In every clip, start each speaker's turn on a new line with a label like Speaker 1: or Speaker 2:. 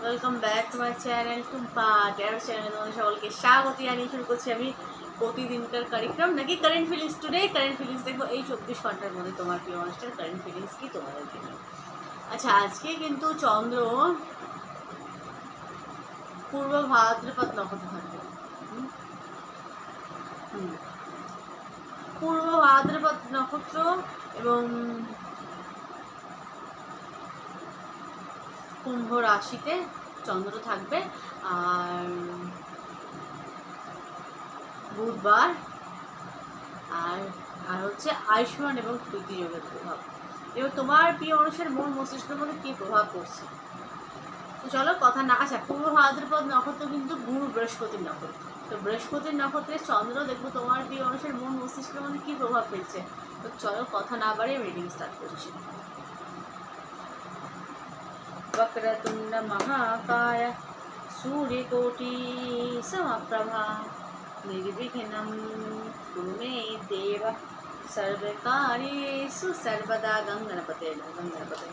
Speaker 1: Welcome back to my channel Tumpa taro চ্যানেলে তোমাদের সকলকে স্বাগত জানিয়ে শুরু করছি আমি প্রতিদিনকার কারিক্রম নাকি current feelings. Today current feelings দেখবো এই 24 ঘন্টার মধ্যে তোমার প্রিয় মানুষটার কারেন্ট ফিলিংস কি তোমাদেরকে নিয়ে। আচ্ছা, আজকে কিন্তু চন্দ্র পূর্ব ভাদ্রপদ নক্ষত্রে থাকবে। পূর্ব ভাদ্রপদ নক্ষত্র এবং কুম্ভ রাশিতে চন্দ্র থাকবে। আর বুধবার আর আর হচ্ছে আয়ুষ্মান এবং প্রীতি যোগের প্রভাব। এবার তোমার প্রিয় মানুষের মন মস্তিষ্কের মধ্যে কী প্রভাব পড়ছে, তো চলো কথা না। আচ্ছা, পূর্ব ভাদ্রপদ নক্ষত্র কিন্তু গুরু বৃহস্পতির নক্ষত্র, তো বৃহস্পতির নক্ষত্রে চন্দ্র দেখবো তোমার প্রিয় মানুষের মন মস্তিষ্কের মধ্যে কী প্রভাব ফেলছে। তো চলো কথা না বাড়িয়ে রিডিং স্টার্ট করছি। वक्रतुंड महाकाय सूर्यकोटि समप्रभा निर्विघ्नं कुरु मे देव सर्वकार्येषु सर्वदा। गंगणपते गंगणपते।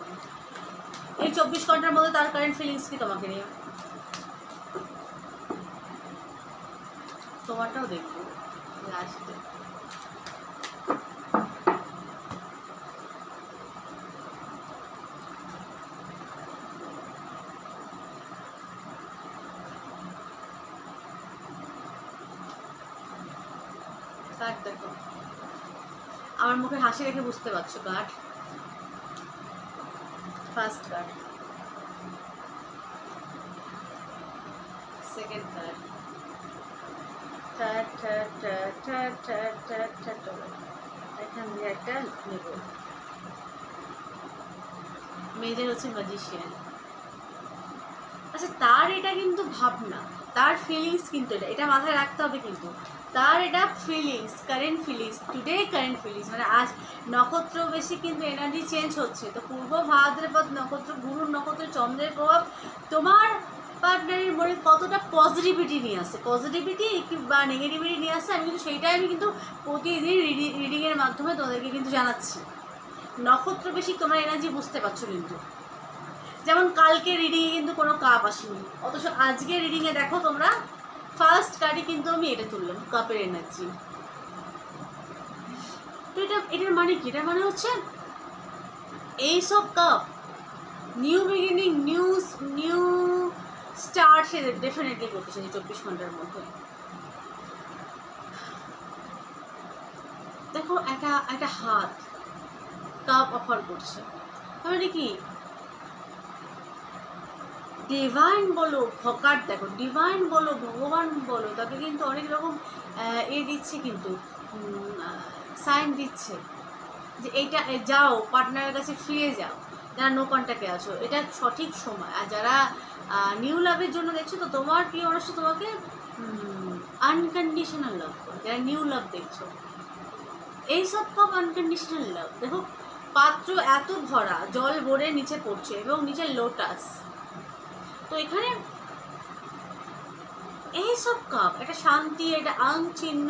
Speaker 1: এই 24 ঘন্টার মধ্যে তার কারেন্ট ফিলিংস কি তোমাকে নিয়ে, তোমারটাও দেখবো লাস্টে। কার্ড দেখো, আমার মুখে হাসি দেখে বুঝতে পারছো। Card first card, second card, third third third third third third third. এখান দিয়ে একটা নেব। মেয়েদের হচ্ছে ম্যাজিশিয়ান। আচ্ছা, তার এটা কিন্তু ভাবনা, তার ফিলিংস কিন্তু এটা মাথায় রাখতে হবে কিন্তু। তার এটা feelings, current feelings, today current feelings, মানে আজ নক্ষত্র বেশি কিন্তু এনার্জি চেঞ্জ হচ্ছে। তো পূর্ব ভাদ্রপদ নক্ষত্র, গুরুর নক্ষত্র, চন্দ্রের প্রভাব তোমার পার্টনারের মনে কতটা পজিটিভিটি নিয়ে আসে, পজিটিভিটি বা নেগেটিভিটি নিয়ে আসে, আমি কিন্তু সেইটাই কিন্তু প্রতিদিন রিডিংয়ের মাধ্যমে তোমাদেরকে কিন্তু জানাচ্ছি। নক্ষত্র বেশি তোমার এনার্জি বুঝতে পারছো কিন্তু। যেমন কালকে রিডিংয়ে কিন্তু কোনো কাপ আসেনি, অথচ আজকে রিডিংয়ে দেখো তোমরা ফার্স্ট কার্ডে কিন্তু আমি এটা তুললাম, কাপের এনার্জি। তো এটার মানে কি? এটার মানে হচ্ছে এইসব cup new beginning, new start সে ডেফিনেটলি করতে চাই 24 ঘন্টার মধ্যে। দেখো একটা হাত কাপ অফার করছে, তাহলে কি ডিভাইন বলো, কার্ড দেখো, ডিভাইন বলো, ভগবান বলো, তাকে কিন্তু অনেক রকম দিচ্ছে, কিন্তু সাইন দিচ্ছে যে এইটা যাও, পার্টনারের কাছে ফিরে যাও। যারা নো কন্ট্যাক্টে আছো, এটা সঠিক সময়। আর যারা নিউ লাভের জন্য দেখছো, তো তোমার প্রিয় মানুষটা তোমাকে আনকন্ডিশনাল লাভ করে। যারা নিউ লাভ দেখছো, এইসব সব আনকন্ডিশনাল লাভ। দেখো পাত্র এত ভরা, জল ভরে নিচে পড়ছে এবং নিচে লোটাস। তো এখানে এইসব কাপ একটা শান্তি, একটা চিহ্ন,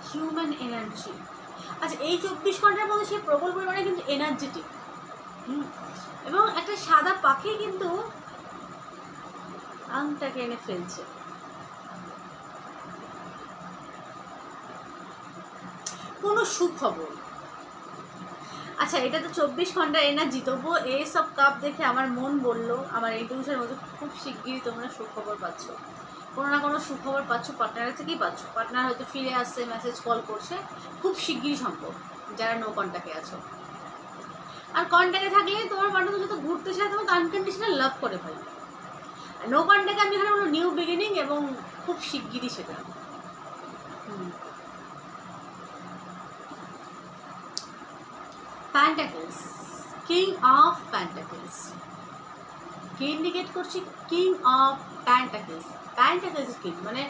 Speaker 1: হিউম্যান এনার্জি। আচ্ছা, এই 24 ঘন্টার মধ্যে সে প্রবল পরিমাণে কিন্তু এনার্জেটিক, এবং একটা সাদা পাখি কিন্তু আংটাকে এনে ফেলছে। কোনো সুখবর। আচ্ছা, এটা তো 24 ঘন্টা এনার্জি, তবুও এইসব কাপ দেখে আমার মন বললো, আমার ইনটিউশনের মধ্যে খুব শিগগিরই তোমরা সুখবর পাচ্ছ, কোনো না কোনো সুখবর পাচ্ছ। পার্টনারের থেকেই পাচ্ছ, পার্টনার হয়তো ফিরে আসছে, মেসেজ কল করছে, খুব শিগগিরই সম্ভব। যারা নো কন্ট্যাক্টে আছো, আর কন্ট্যাক্টে থাকলে তোমার পার্টনার যত ঘুরতে চায়, তোমাকে আনকন্ডিশনাল লাভ করে ভাই। নো কন্ট্যাক্টে আমি এখানে বলো নিউ বিগিনিং, এবং খুব শিগগিরই সেটা। প্যান্টাকলস, কিং অফ প্যান্টাকলস, কে ইন্ডিকেট করছি? King of pentacles. প্যান্টাকলস কি মানে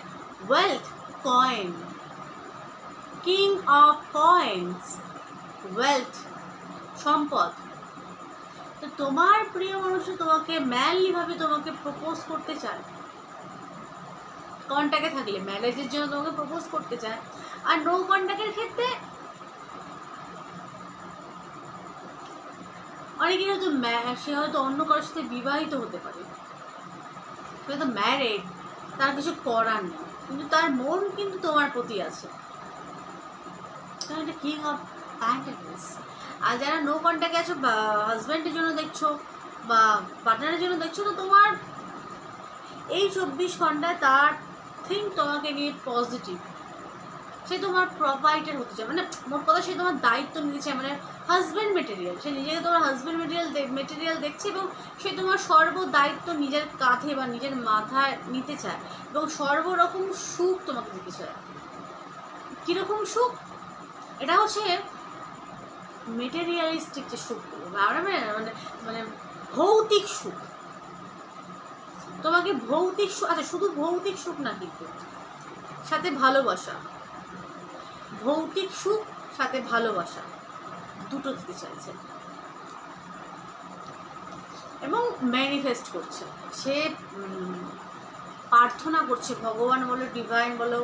Speaker 1: wealth, coin, king of coins, wealth, সম্পদ। তো তোমার প্রিয় মানুষ তোমাকে ম্যানলিভাবে তোমাকে প্রপোজ করতে চায়, কন্ট্যাক্টে থাকলে ম্যারেজের জন্য তোমাকে প্রপোজ করতে চায়। আর নো কন্ট্যাক্টের ক্ষেত্রে অনেকে হয়তো সে হয়তো অন্য কারোর সাথে বিবাহিত হতে পারে, হয়তো ম্যারেড, তার কিছু করার নেই, কিন্তু তার মন কিন্তু তোমার প্রতি আছে। কারণ এটা কিং অফ প্যান্টাকলস। আর যারা নো কন্ট্যাক্টে আছো বা হাজব্যান্ডের জন্য দেখছো বা পার্টনারের জন্য দেখছো, তো তোমার এই 24 ঘন্টায় তার থিঙ্ক তোমাকে নিয়ে পজিটিভ। সে তোমার প্রোভাইডার হতে চায়, মানে মোট কথা সে তোমার দায়িত্ব নিতে চায়, মানে হাজব্যান্ড মেটেরিয়াল। সে নিজেকে তোমার হাজব্যান্ড মেটেরিয়াল দেখছে এবং সে তোমার সর্বদায়িত্ব নিজের কাঁধে বা নিজের মাথায় নিতে চায় এবং সর্বরকম সুখ তোমাকে দিতে চায়। কীরকম সুখ? এটা হচ্ছে মেটেরিয়ালিস্টিক যে সুখগুলো, মানে মানে ভৌতিক সুখ। তোমাকে ভৌতিক সুখ, আচ্ছা শুধু ভৌতিক সুখ না, কিন্তু সাথে ভালোবাসা। ভৌতিক সুখ সাথে ভালোবাসা দুটো দিতে চাইছে এবং ম্যানিফেস্ট করছে। সে প্রার্থনা করছে ভগবান বলো, ডিভাইন বলো,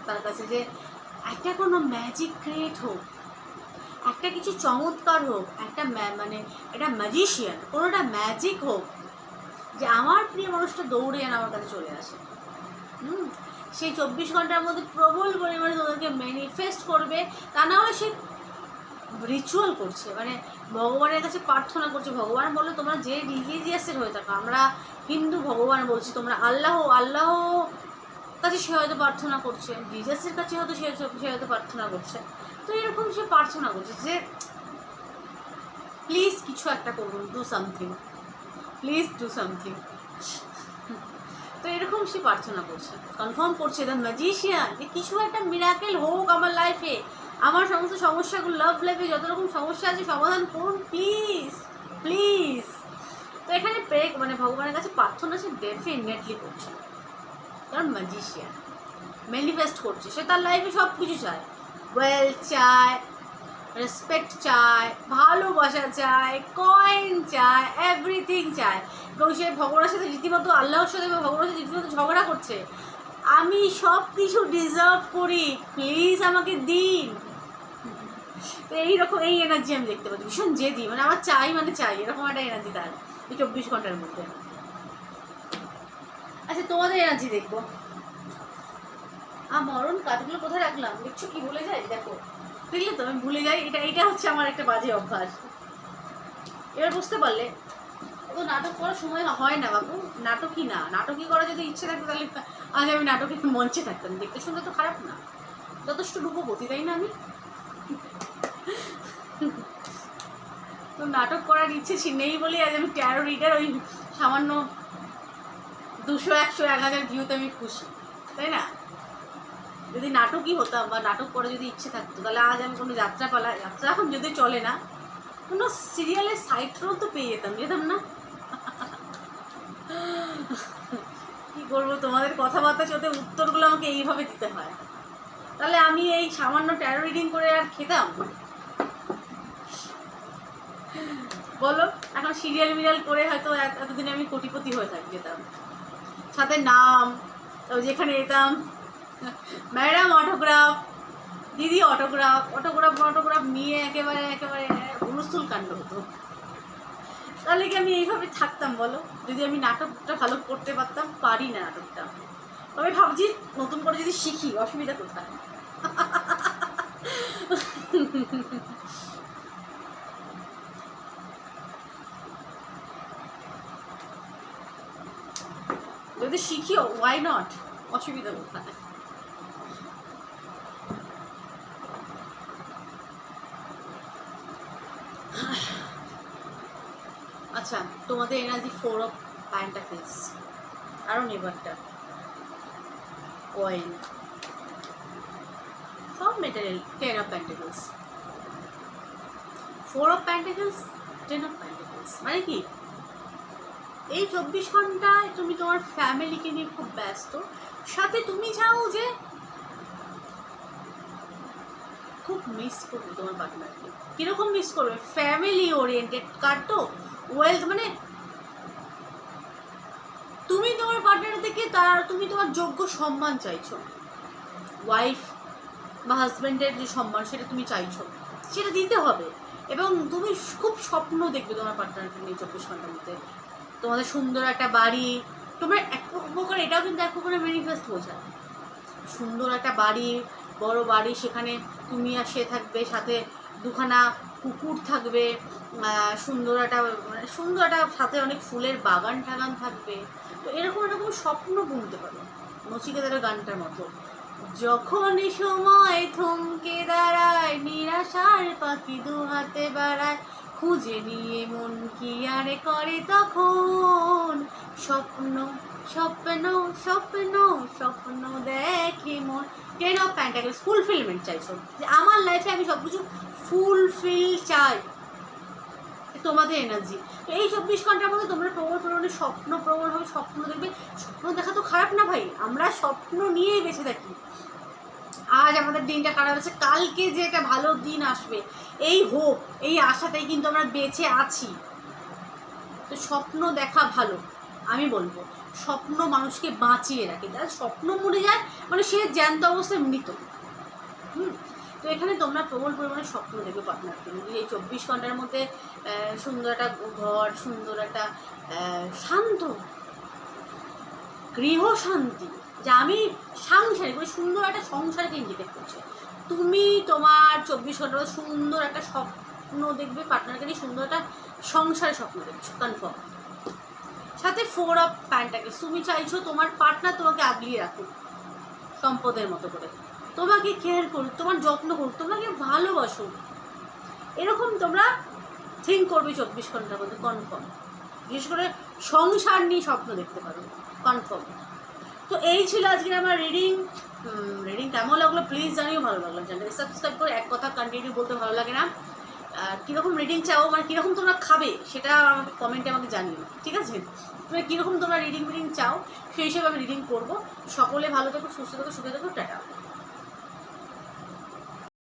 Speaker 1: তার কাছে যে একটা কোনো ম্যাজিক ক্রিয়েট হোক, একটা কিছু চমৎকার হোক, একটা মানে একটা ম্যাজিশিয়ান, কোনোটা ম্যাজিক হোক, যে আমার প্রিয় মানুষটা দৌড়ে যেন আমার কাছে চলে আসে। সেই 24 ঘন্টার মধ্যে প্রবল পরিমাণে তোমাদেরকে ম্যানিফেস্ট করবে। তা না হলে সে রিচুয়াল করছে, মানে ভগবানের কাছে প্রার্থনা করছে। ভগবান বললো তোমরা যে রিলিজিয়াসের হয়ে থাকো, আমরা হিন্দু, ভগবান বলছি তোমরা আল্লাহ কাছে সে হয়তো প্রার্থনা করছে, জিজাসের কাছে হয়তো সে হয়তো প্রার্থনা করছে। তো এরকম সে প্রার্থনা করছে যে প্লিজ কিছু একটা করুন, do something, please do something. তো এরকম সে প্রার্থনা করছে, কনফার্ম করছে দ্য ম্যাজিশিয়ান যে কিছু একটা মিরাকেল হোক আমার লাইফে, আমার সমস্ত সমস্যাগুলো, লাভ লাইফে যত রকম সমস্যা আছে সমাধান করুন প্লিজ প্লিজ। তো এখানে মানে ভগবানের কাছে প্রার্থনা সে ডেফিনেটলি করছে, কারণ ম্যাজিশিয়ান ম্যানিফেস্ট করছে। সে তার লাইফে সব কিছু চায়, ওয়েলথ চায়, রেসপেক্ট চায়, ভালোবাসা চায়, কয়েন চায়, এভরিথিং চায়। এবং সে ভগবানের সাথে রীতিমতো, আল্লাহর সাথে বা ভগবানের সাথে রীতিমতো ঝগড়া করছে, আমি সব কিছু ডিজার্ভ করি, প্লিজ আমাকে দিন। তো এইরকম এই এনার্জি আমি দেখতে পাচ্ছি, ভীষণ জেদি, মানে আমার চাই মানে চাই, এরকম একটা এনার্জি তার এই 24 ঘন্টার মধ্যে। আচ্ছা তোমাদের এনার্জি দেখবো। মরণ কাঠগুলো কোথায় রাখলাম দেখছো, কি ভুলে যাই, দেখো দেখলে তো আমি ভুলে যাই। এটা হচ্ছে আমার একটা বাজে অভ্যাস। এবার বুঝতে পারলে, তো নাটক করার সময় হয় না বাবু, নাটকই না, নাটকই করার যদি ইচ্ছে থাকতো তাহলে আজ আমি নাটকের মঞ্চে থাকতাম। দেখতে শুনতে তো খারাপ না, যথেষ্ট রূপবতী, তাই না? আমি তো নাটক করার ইচ্ছে নেই বলেই আজ আমি ট্যারো রিডার ওই সামান্য 200, 100, 1000 ভিউতে আমি খুশি, তাই না? যদি নাটকই হতাম বা নাটক করে যদি ইচ্ছে থাকতো তাহলে আজ আমি কোনো যাত্রা এখন যদি চলে না, কোনো সিরিয়ালের সাইড রোল তো পেয়ে যেতাম না? কি করবো, তোমাদের কথাবার্তা চলতে উত্তরগুলো আমাকে এইভাবে দিতে হয়। তাহলে আমি এই সামান্য ট্যারো রিডিং করে আর খেতাম? বলো, এখন সিরিয়াল মিরিয়াল করে হয়তো এতদিনে আমি কোটিপতি হয়ে যেতাম, সাথে নাম, যেখানে যেতাম ম্যাডাম অটোগ্রাফ, দিদি অটোগ্রাফ নিয়ে একেবারে হুলস্থুল কাণ্ড হতো। তাহলে কি আমি এইভাবে থাকতাম বলো? যদি আমি নাটকটা ভালো করতে পারতাম, পারি না নাটকটা। তবে ভাবছি নতুন করে যদি শিখি, অসুবিধা কোথায়? যদি শিখিও, ওয়াই নট, অসুবিধা কোথায়? আচ্ছা তোমাদের এনার্জি 4 অফ পেন্টাকলস, আরও নেবারটা কয়েন, সব material, 10 of pentacles, 4 of pentacles, 10 of pentacles. মানে কি, এই 24 ঘন্টায় তুমি তোমার ফ্যামিলিকে নিয়ে খুব ব্যস্ত, সাথে তুমি চাও যে খুব মিস করবে তোমার পার্টনারকে। কীরকম মিস করবে? ফ্যামিলি ওরিয়েন্টেড কার্ড তো, ওয়েলথ, মানে তুমি তোমার পার্টনার থেকে তুমি তোমার যোগ্য সম্মান চাইছো, ওয়াইফ বা হাজব্যান্ডের যে সম্মান সেটা তুমি চাইছো, সেটা দিতে হবে। এবং তুমি খুব স্বপ্ন দেখবে তোমার পার্টনারকে নিয়ে 24 ঘন্টার মধ্যে। তোমাদের সুন্দর একটা বাড়ি, তোমার এক প্রকার এটাও কিন্তু এক প্রকারের ম্যানিফেস্ট বোঝায়। সুন্দর একটা বাড়ি, বড় বাড়ি, সেখানে তুমি আর সে থাকবে, সাথে দুখানা কুকুর থাকবে, সুন্দর একটা সাথে অনেক ফুলের বাগান টাগান থাকবে। তো এরকম এরকম স্বপ্ন বুনতে পারো নচিকেতার গানটার মতো। যখনই সময় থমকে দাঁড়ায়, নিরাশার পাখি দু হাতে বাড়ায়, খুঁজে নিয়ে মন কি আরে করে তখন, স্বপ্ন স্বপ্ন স্বপ্ন স্বপ্ন দেখে মন। 10 অফ পেন্টাকেলস, ফুলফিলমেন্ট চাইছো, যে আমার লাইফে আমি সব কিছু ফুলফিল চাই, তোমাদের এনার্জি। তো এই 24 ঘন্টার মধ্যে তোমরা প্রবল স্বপ্ন প্রবলভাবে স্বপ্ন দেখবে। স্বপ্ন দেখা তো খারাপ না ভাই, আমরা স্বপ্ন নিয়েই বেঁচে থাকি। আজ আমাদের দিনটা খারাপ আছে, কালকে যে একটা ভালো দিন আসবে, এই হোপ, এই আশাতেই কিন্তু আমরা বেঁচে আছি। তো স্বপ্ন দেখা ভালো, আমি বলবো। স্বপ্ন মানুষকে বাঁচিয়ে রাখে, যারা স্বপ্ন মরে যায় মানে সে জ্যান্ত অবস্থায় মৃত। তো এখানে তোমরা প্রবল পরিমাণে স্বপ্ন দেখবে পার্টনারকে নিয়ে। এই 24 ঘন্টার মধ্যে সুন্দর একটা ঘর, সুন্দর একটা শান্ত গৃহ শান্তি, যে আমি সাংসারিক মানে সুন্দর একটা সংসারকে ইন্ডিকেট করছে। তুমি তোমার 24 ঘন্টা সুন্দর একটা স্বপ্ন দেখবে পার্টনারকে নিয়ে, সুন্দর একটা সংসারের স্বপ্ন দেখছো কনফার্ম। সাথে 4 অফ পেন্টাকেলস, তুমি চাইছো তোমার পার্টনার তোমাকে আগলিয়ে রাখুক সম্পদের মতো করে, তোমাকে কেয়ার করুক, তোমার যত্ন করুক, তোমাকে ভালোবাসুক, এরকম তোমরা থিঙ্ক করবে 24 ঘন্টার মধ্যে কনফার্ম। বিশেষ করে সংসার নিয়ে স্বপ্ন দেখতে পারো কনফার্ম। তো এই ছিল আজকের আমার রিডিং। কেমন লাগলো প্লিজ জানিও, ভালো লাগলো চ্যানেলকে সাবস্ক্রাইব করে। এক কথা কন্টিনিউ বলতে ভালো লাগে না, কীরকম রিডিং চাও, মানে কীরকম তোমরা খাবে সেটা আমাকে কমেন্টে আমাকে জানিও, ঠিক আছে? তুমি কীরকম তোমরা রিডিং চাও সেই হিসেবে আমি রিডিং করবো। সকলে ভালো থেকো, সুস্থ থেকো, সুখে থেকো, টাটা।